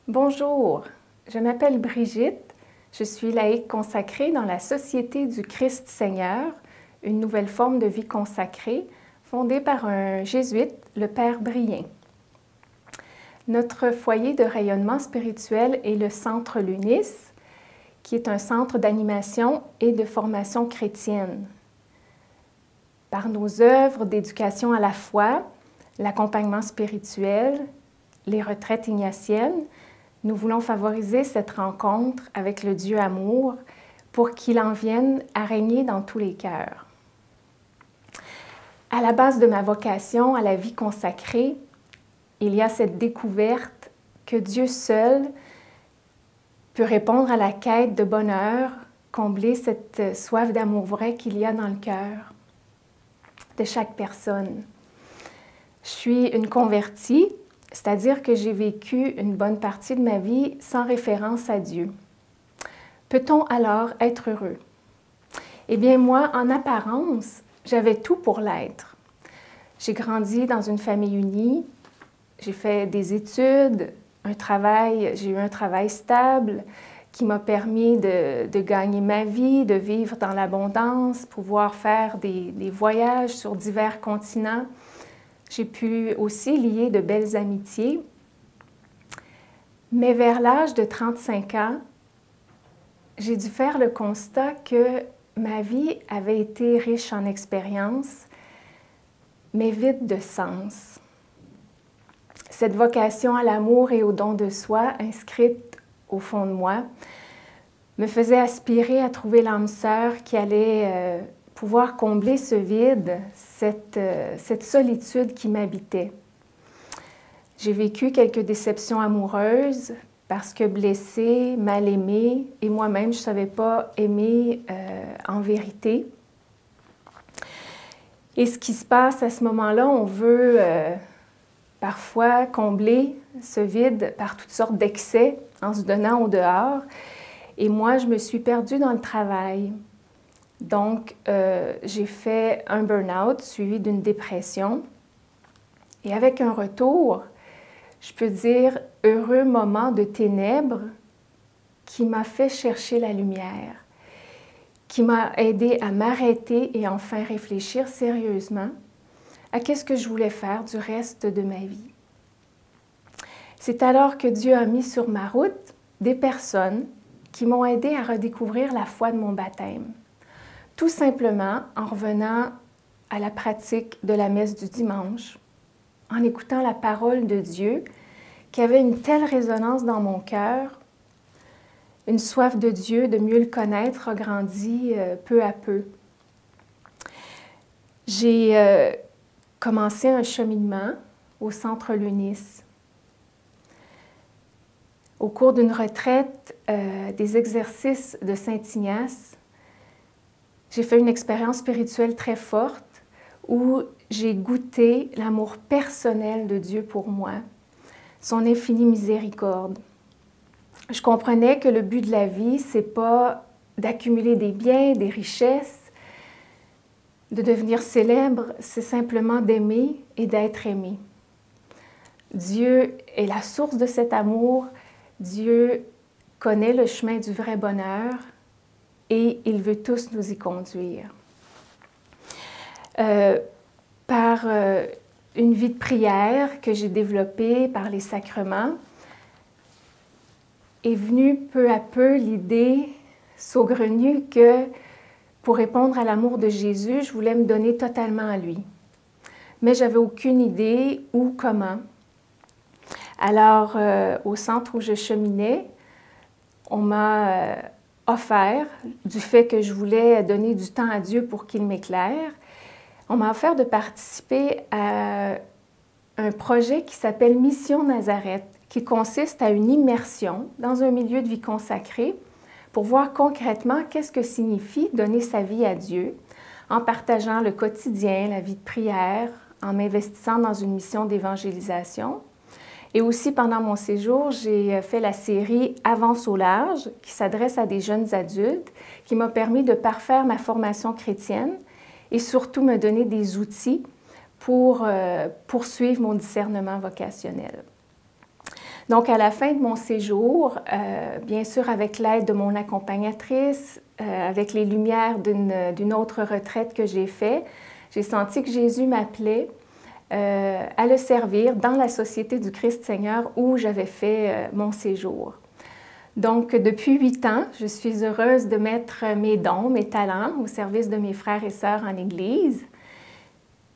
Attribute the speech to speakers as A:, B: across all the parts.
A: Bonjour, je m'appelle Brigitte, je suis laïque consacrée dans la Société du Christ Seigneur, une nouvelle forme de vie consacrée fondée par un jésuite, le Père Brien. Notre foyer de rayonnement spirituel est le Centre Lunis, qui est un centre d'animation et de formation chrétienne. Par nos œuvres d'éducation à la foi, l'accompagnement spirituel, les retraites ignatiennes, nous voulons favoriser cette rencontre avec le Dieu amour pour qu'il en vienne à régner dans tous les cœurs. À la base de ma vocation à la vie consacrée, il y a cette découverte que Dieu seul peut répondre à la quête de bonheur, combler cette soif d'amour vrai qu'il y a dans le cœur de chaque personne. Je suis une convertie, c'est-à-dire que j'ai vécu une bonne partie de ma vie sans référence à Dieu. Peut-on alors être heureux? Eh bien, moi, en apparence, j'avais tout pour l'être. J'ai grandi dans une famille unie, j'ai fait des études, j'ai eu un travail stable qui m'a permis de gagner ma vie, de vivre dans l'abondance, pouvoir faire des voyages sur divers continents. J'ai pu aussi lier de belles amitiés. Mais vers l'âge de 35 ans, j'ai dû faire le constat que ma vie avait été riche en expériences, mais vide de sens. Cette vocation à l'amour et au don de soi, inscrite au fond de moi, me faisait aspirer à trouver l'âme sœur qui allait pouvoir combler ce vide, cette solitude qui m'habitait. J'ai vécu quelques déceptions amoureuses parce que blessée, mal aimée, et moi-même, je ne savais pas aimer en vérité. Et ce qui se passe à ce moment-là, on veut parfois combler ce vide par toutes sortes d'excès en se donnant au dehors. Et moi, je me suis perdue dans le travail. Donc, j'ai fait un burn-out suivi d'une dépression. Et avec un retour, je peux dire, heureux moment de ténèbres qui m'a fait chercher la lumière, qui m'a aidé à m'arrêter et enfin réfléchir sérieusement à qu'est-ce que je voulais faire du reste de ma vie. C'est alors que Dieu a mis sur ma route des personnes qui m'ont aidé à redécouvrir la foi de mon baptême. Tout simplement en revenant à la pratique de la messe du dimanche, en écoutant la parole de Dieu qui avait une telle résonance dans mon cœur, une soif de Dieu, de mieux le connaître, a grandi peu à peu. J'ai commencé un cheminement au Centre Lunis. Au cours d'une retraite des exercices de Saint-Ignace, j'ai fait une expérience spirituelle très forte où j'ai goûté l'amour personnel de Dieu pour moi, son infinie miséricorde. Je comprenais que le but de la vie, c'est pas d'accumuler des biens, des richesses, de devenir célèbre, c'est simplement d'aimer et d'être aimé. Dieu est la source de cet amour, Dieu connaît le chemin du vrai bonheur et il veut tous nous y conduire. Par une vie de prière que j'ai développée par les sacrements, est venue peu à peu l'idée saugrenue que pour répondre à l'amour de Jésus, je voulais me donner totalement à lui. Mais je n'avais aucune idée où, comment. Alors, au centre où je cheminais, on m'a offert, du fait que je voulais donner du temps à Dieu pour qu'il m'éclaire, on m'a offert de participer à un projet qui s'appelle Mission Nazareth, qui consiste à une immersion dans un milieu de vie consacré pour voir concrètement qu'est-ce que signifie donner sa vie à Dieu en partageant le quotidien, la vie de prière, en m'investissant dans une mission d'évangélisation. Et aussi, pendant mon séjour, j'ai fait la série Avance au large, qui s'adresse à des jeunes adultes, qui m'a permis de parfaire ma formation chrétienne et surtout me donner des outils pour poursuivre mon discernement vocationnel. Donc, à la fin de mon séjour, bien sûr avec l'aide de mon accompagnatrice, avec les lumières d'une autre retraite que j'ai faite, j'ai senti que Jésus m'appelait à le servir dans la Société du Christ Seigneur où j'avais fait mon séjour. Donc, depuis 8 ans, je suis heureuse de mettre mes dons, mes talents au service de mes frères et sœurs en Église.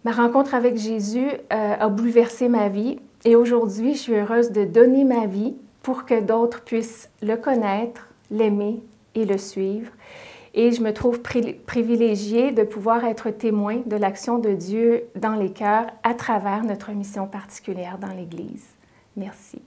A: Ma rencontre avec Jésus a bouleversé ma vie et aujourd'hui, je suis heureuse de donner ma vie pour que d'autres puissent le connaître, l'aimer et le suivre. Et je me trouve privilégiée de pouvoir être témoin de l'action de Dieu dans les cœurs à travers notre mission particulière dans l'Église. Merci.